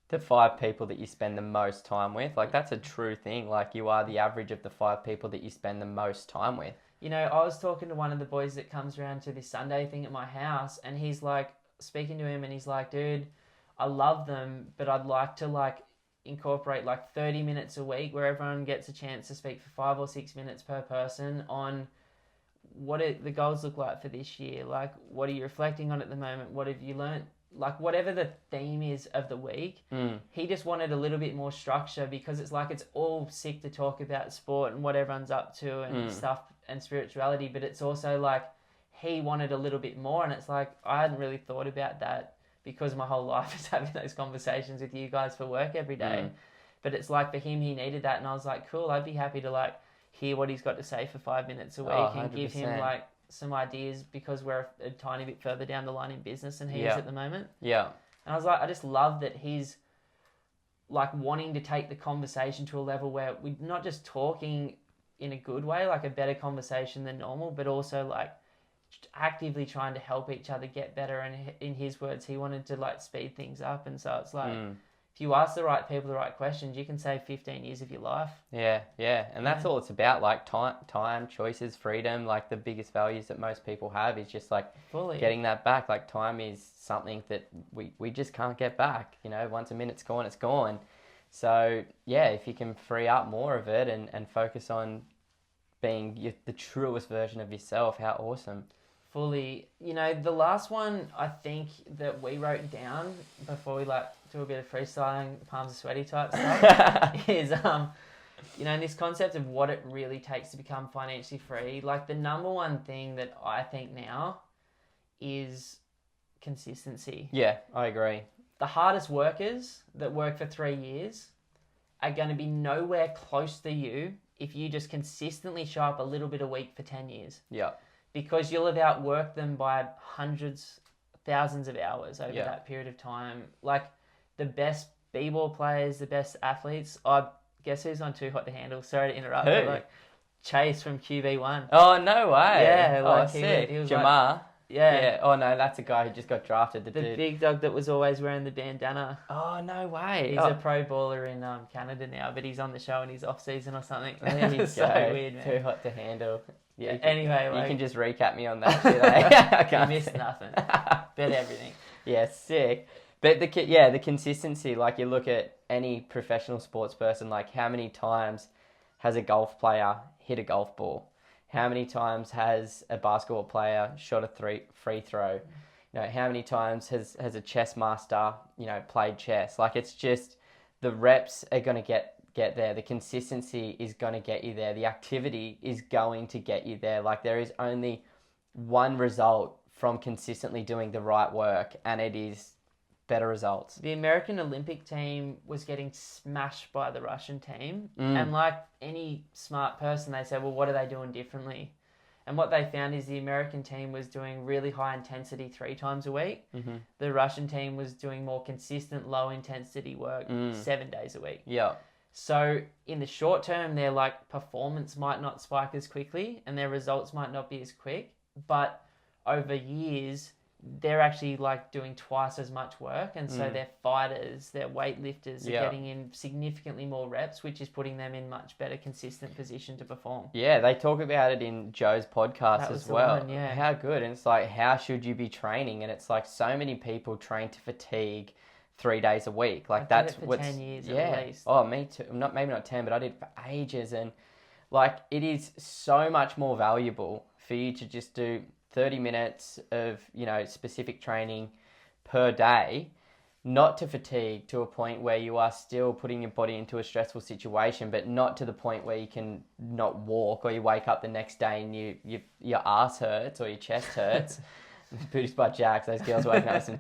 the 5 people that you spend the most time with, like that's a true thing. Like you are the average of the 5 people that you spend the most time with. I was talking to one of the boys that comes around to this Sunday thing at my house, and he's like, speaking to him, and he's like, dude, I love them, but I'd like to incorporate 30 minutes a week where everyone gets a chance to speak for 5 or 6 minutes per person on what the goals look like for this year. Like, what are you reflecting on at the moment? What have you learnt? Like, whatever the theme is of the week, he just wanted a little bit more structure, because it's like, it's all sick to talk about sport and what everyone's up to and stuff and spirituality, but it's also like, he wanted a little bit more, and it's like, I hadn't really thought about that, because my whole life is having those conversations with you guys for work every day. But it's like, for him, he needed that, and I was like, cool, I'd be happy to hear what he's got to say for 5 minutes a week and give him some ideas, because we're a tiny bit further down the line in business than he is at the moment. Yeah. And I was like, I just love that he's wanting to take the conversation to a level where we're not just talking in a good way, like a better conversation than normal, but also actively trying to help each other get better. And in his words, he wanted to speed things up. And so it's like, if you ask the right people the right questions, you can save 15 years of your life. Yeah. And that's all it's about, time, choices, freedom. The biggest values that most people have is just fully getting that back. Time is something that we just can't get back. Once a minute's gone, it's gone. So yeah, if you can free up more of it and focus on being the truest version of yourself, how awesome. Fully. The last one I think that we wrote down before we do a bit of freestyling, palms are sweaty type stuff is this concept of what it really takes to become financially free. The number one thing that I think now is consistency. Yeah, I agree. The hardest workers that work for 3 years are going to be nowhere close to you if you just consistently show up a little bit a week for 10 years. Yeah. Because you'll have outworked them by hundreds, thousands of hours over that period of time. The best b-ball players, the best athletes. Guess who's on Too Hot to Handle? Sorry to interrupt. Who? But Chase from QB1. Oh, no way. Yeah. Sick. He was Jamar. Yeah. Oh, no, that's a guy who just got drafted. The big dog that was always wearing the bandana. Oh, no way. He's a pro baller in Canada now, but he's on the show in his off-season or something. There you so go. Weird, man. Too hot to handle. Yeah. Anyway, you can just recap me on that shit. You missed nothing. Bet everything. Yeah, sick. But the consistency, you look at any professional sports person, how many times has a golf player hit a golf ball? How many times has a basketball player shot a free throw? How many times has a chess master, played chess? It's just the reps are going to get there. The consistency is going to get you there. The activity is going to get you there. There is only one result from consistently doing the right work, and it is better results. The American Olympic team was getting smashed by the Russian team. And like any smart person, they said, well, what are they doing differently? And what they found is the American team was doing really high intensity 3 times a week. Mm-hmm. The Russian team was doing more consistent, low intensity work 7 days a week. Yeah. So in the short term, their performance might not spike as quickly and their results might not be as quick. But over years, they're actually doing twice as much work, and so their fighters, their weightlifters are getting in significantly more reps, which is putting them in much better consistent position to perform. Yeah, they talk about it in Joe's podcast as well. One, yeah. How good. And it's how should you be training? And it's so many people train to fatigue 3 days a week. That's for 10 years at least. Oh, me too. Maybe not 10, but I did for ages. And it is so much more valuable for you to just do 30 minutes of, specific training per day, not to fatigue to a point where you are still putting your body into a stressful situation, but not to the point where you can not walk, or you wake up the next day and your ass hurts or your chest hurts. Produced by Jax. Those girls work nice and...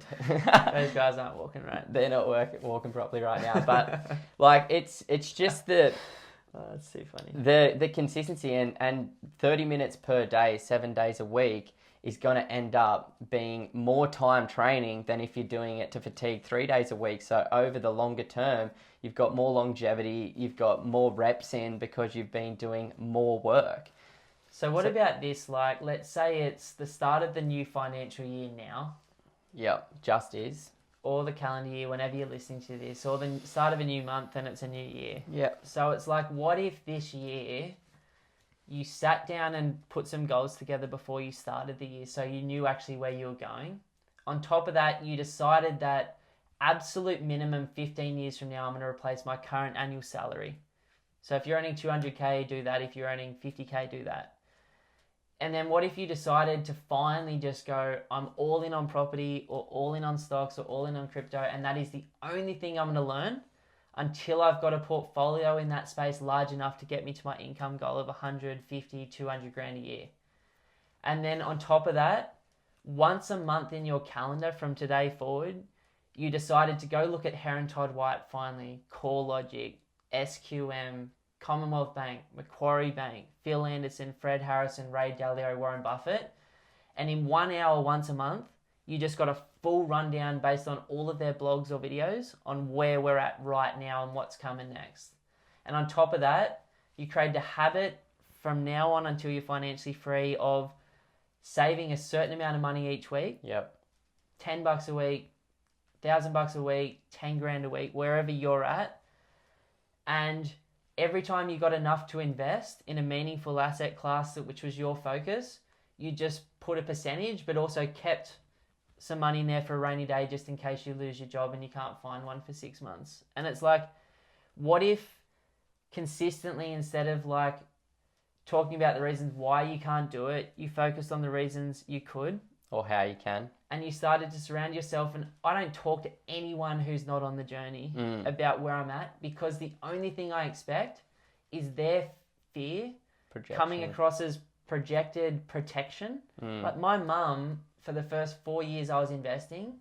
Those guys aren't walking right. They're not walking properly right now. But like it's just the... Oh, that's too funny. The consistency and 30 minutes per day, 7 days a week is going to end up being more time training than if you're doing it to fatigue 3 days a week. So over the longer term, you've got more longevity, you've got more reps in because you've been doing more work. So what about this? Like, let's say it's the start of the new financial year now. Yep, just is. Or the calendar year, whenever you're listening to this, or the start of a new month and it's a new year. Yep. So it's like, what if this year you sat down and put some goals together before you started the year so you knew actually where you were going? On top of that, you decided that absolute minimum 15 years from now, I'm going to replace my current annual salary. So if you're earning 200K, do that. If you're earning 50K, do that. And then what if you decided to finally just go, I'm all in on property or all in on stocks or all in on crypto, and that is the only thing I'm going to learn until I've got a portfolio in that space large enough to get me to my income goal of 150, 200 grand a year. And then on top of that, once a month in your calendar from today forward, you decided to go look at Heron Todd White finally, CoreLogic, SQM, Commonwealth Bank, Macquarie Bank, Phil Anderson, Fred Harrison, Ray Dalio, Warren Buffett. And in 1 hour once a month, you just got a full rundown based on all of their blogs or videos on where we're at right now and what's coming next. And on top of that, you create a habit from now on until you're financially free of saving a certain amount of money each week. Yep. $10 a week, $1,000 a week, 10 grand a week, wherever you're at. And every time you got enough to invest in a meaningful asset class which was your focus, you just put a percentage, but also kept some money in there for a rainy day just in case you lose your job and you can't find one for 6 months. And it's like, what if consistently, instead of like talking about the reasons why you can't do it, you focused on the reasons you could? Or how you can. And you started to surround yourself, and I don't talk to anyone who's not on the journey about where I'm at, because the only thing I expect is their fear coming across as projected protection. Like my mum, for the first 4 years I was investing,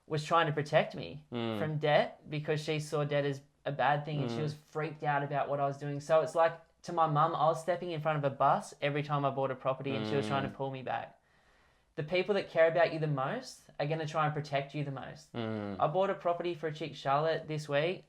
was trying to protect me from debt because she saw debt as a bad thing and she was freaked out about what I was doing. So it's like, to my mum, I was stepping in front of a bus every time I bought a property and she was trying to pull me back. The people that care about you the most are going to try and protect you the most. I bought a property for a chick, Charlotte, this week.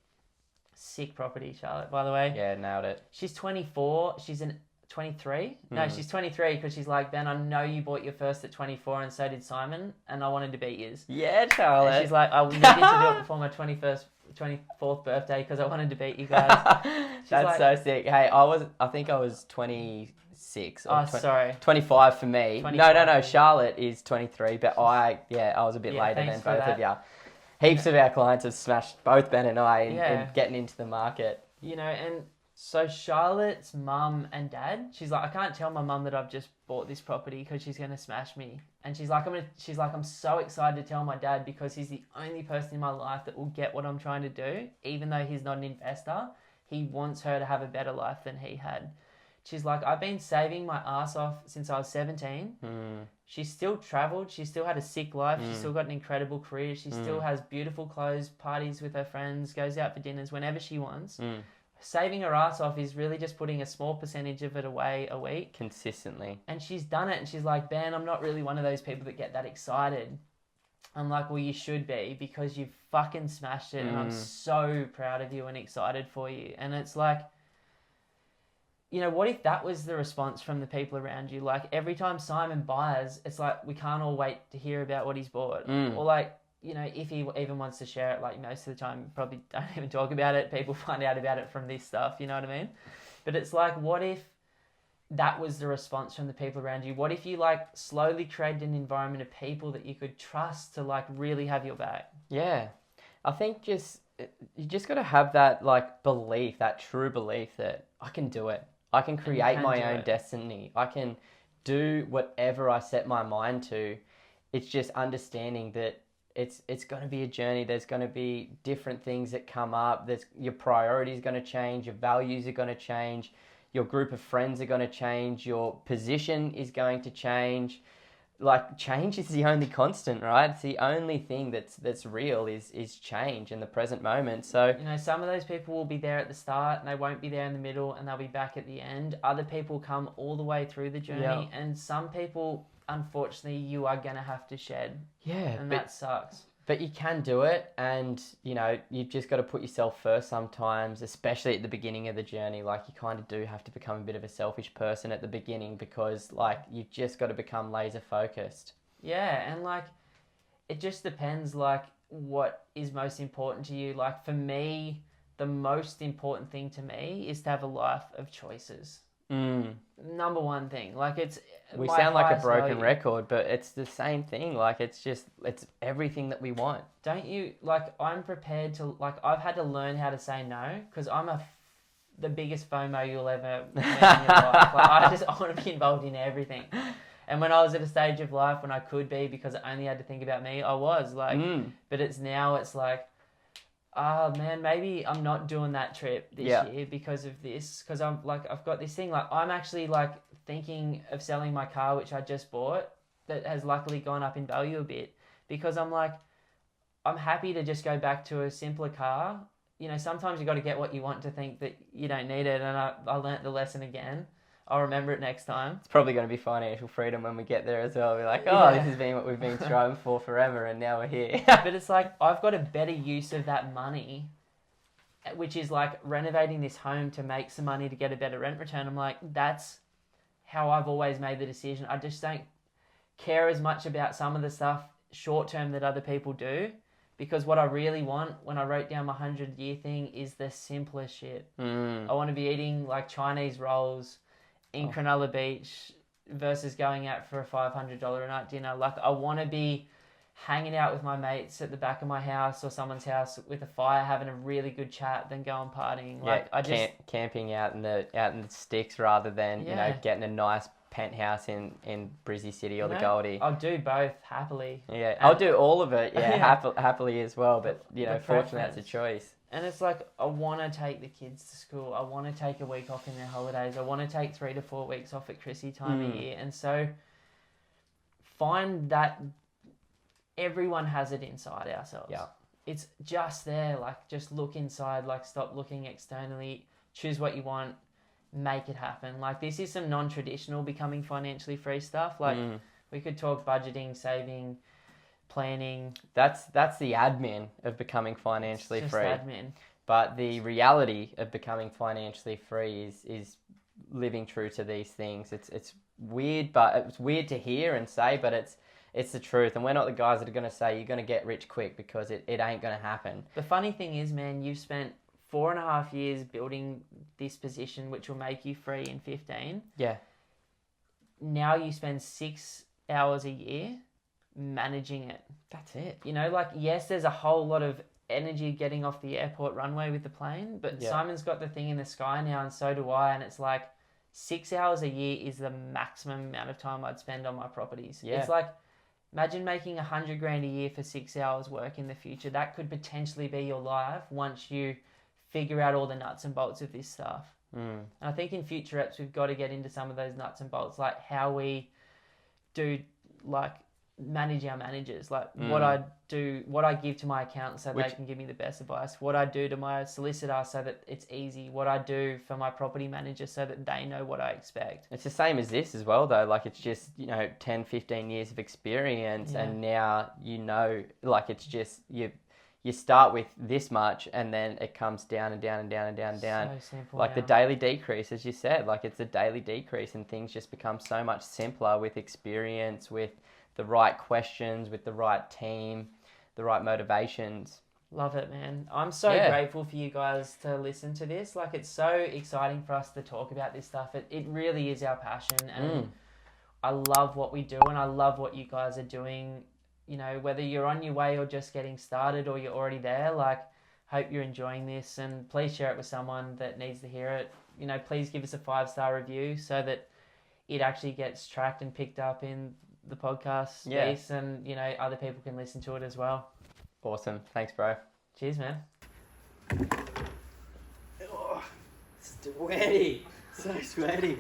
Sick property, Charlotte, by the way. Yeah, nailed it. She's 24. She's 23. No, she's 23 because she's like, Ben, I know you bought your first at 24 and so did Simon, and I wanted to beat yours. Yeah, Charlotte. And she's like, I needed to do it before my 24th birthday because I wanted to beat you guys. That's like, so sick. Hey, I think I was 26. Or sorry. 25 for me. 25. No. Charlotte is 23, but I was a bit later than both of you. Heaps of our clients have smashed both Ben and I in getting into the market. You know, and so Charlotte's mum and dad, she's like, I can't tell my mum that I've just bought this property because she's going to smash me. And she's like, I'm so excited to tell my dad because he's the only person in my life that will get what I'm trying to do. Even though he's not an investor, he wants her to have a better life than he had. She's like, I've been saving my ass off since I was 17. She still traveled. She still had a sick life. She still got an incredible career. She still has beautiful clothes, parties with her friends, goes out for dinners whenever she wants. Saving her ass off is really just putting a small percentage of it away a week. Consistently. And she's done it. And she's like, Ben, I'm not really one of those people that get that excited. I'm like, well, you should be, because you've fucking smashed it. And I'm so proud of you and excited for you. And it's like, you know, what if that was the response from the people around you? Like, every time Simon buys, it's like, we can't all wait to hear about what he's bought. Or like, you know, if he even wants to share it, like most of the time, probably don't even talk about it. People find out about it from this stuff, you know what I mean? But it's like, what if that was the response from the people around you? What if you like slowly created an environment of people that you could trust to like really have your back? Yeah. I think you just got to have that like belief, that true belief that I can do it. I can create my own destiny. I can do whatever I set my mind to. It's just understanding that it's going to be a journey. There's going to be different things that come up. Your priorities are going to change. Your values are going to change. Your group of friends are going to change. Your position is going to change. like change is the only constant, right? It's the only thing that's real is change in the present moment. So some of those people will be there at the start and they won't be there in the middle and they'll be back at the end. Other people come all the way through the journey, and some people, unfortunately, you are gonna have to shed. And that sucks. But you can do it, and you've just got to put yourself first sometimes, especially at the beginning of the journey. Like, you kind of do have to become a bit of a selfish person at the beginning, because like you've just got to become laser focused. Yeah, and like it just depends like what is most important to you. Like for me, the most important thing to me is to have a life of choices. Number one thing. Like we sound like a broken record, but it's the same thing. Like it's everything that we want. Don't you, like, I'm prepared to, like, I've had to learn how to say no, because I'm the biggest FOMO you'll ever meet in your life. Like, I want to be involved in everything. And when I was at a stage of life when I could be, because I only had to think about me, I was like, but it's like, oh man, maybe I'm not doing that trip this year because of this. Because I'm like, I've got this thing. Like, I'm actually like thinking of selling my car, which I just bought, that has luckily gone up in value a bit. Because I'm like, I'm happy to just go back to a simpler car. Sometimes you got to get what you want to think that you don't need it. And I learnt the lesson again. I'll remember it next time. It's probably going to be financial freedom when we get there as well. We're like, this has been what we've been striving for forever, and now we're here. But it's like, I've got a better use of that money, which is like renovating this home to make some money to get a better rent return. I'm like, that's how I've always made the decision. I just don't care as much about some of the stuff short term that other people do, because what I really want when I wrote down my 100-year thing is the simplest shit. I want to be eating like Chinese rolls in Cronulla Beach versus going out for a $500 a night dinner. Like, I want to be hanging out with my mates at the back of my house or someone's house with a fire, having a really good chat, then going partying. Like, camping out in the sticks rather than getting a nice penthouse in Brizzy City or the Goldie. I'll do both happily. Yeah, I'll do all of it. Happily as well. But fortunately, that's a choice. And it's like, I want to take the kids to school. I want to take a week off in their holidays. I want to take 3 to 4 weeks off at Chrissy time of year. And so find that everyone has it inside ourselves. Yeah. It's just there. Like, just look inside. Like, stop looking externally. Choose what you want. Make it happen. Like, this is some non-traditional becoming financially free stuff. Like, we could talk budgeting, saving, planning. That's the admin of becoming financially free. Admin. But the reality of becoming financially free is living true to these things. It's weird, but it's weird to hear and say, but it's the truth. And we're not the guys that are going to say you're going to get rich quick, because it ain't going to happen. The funny thing is, man, you've spent 4.5 years building this position, which will make you free in 15. Yeah. Now you spend 6 hours a year managing it. That's it. Like, yes, there's a whole lot of energy getting off the airport runway with the plane, but Simon's got the thing in the sky now, and so do I, and it's like 6 hours a year is the maximum amount of time I'd spend on my properties. Yeah. It's like, imagine making $100,000 a year for 6 hours work in the future. That could potentially be your life once you figure out all the nuts and bolts of this stuff. And I think in future eps, we've got to get into some of those nuts and bolts, like how we do, like, manage our managers, like what I give to my accountant so they can give me the best advice, what I do to my solicitor so that it's easy, what I do for my property manager so that they know what I expect. It's the same as this as well, though. Like, it's just 10, 15 years of experience, and now like, it's just you start with this much, and then it comes down and down and down and down and down. So simple. Like the daily decrease, as you said, like, it's a daily decrease, and things just become so much simpler with experience, with the right questions, with the right team, the right motivations. Love it, man. I'm so grateful for you guys to listen to this. Like, it's so exciting for us to talk about this stuff. It really is our passion, and I love what we do, and I love what you guys are doing. Whether you're on your way or just getting started, or you're already there, like, hope you're enjoying this, and please share it with someone that needs to hear it. Please give us a 5-star review so that it actually gets tracked and picked up in the podcast space, and other people can listen to it as well. Awesome. Thanks, bro. Cheers, man. Oh, sweaty. So sweaty.